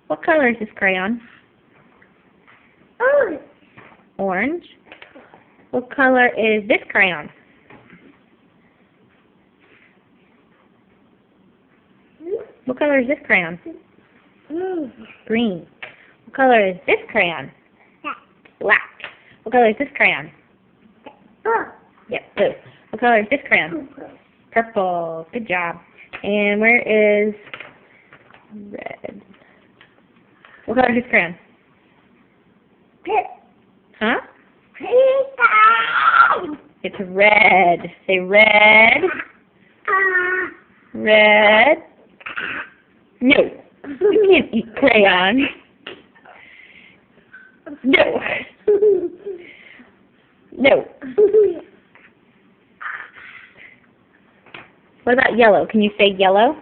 What color is this crayon? Orange. Orange. What color is this crayon? What color is this crayon? Green. What color is this crayon? Black. What color is this crayon? Yep, blue. What color is this crayon? Purple. Good job. And where is red? What color is this crayon? Huh? It's red. Say red. Red. No. You can't eat crayon. No. No. What about yellow? Can you say yellow?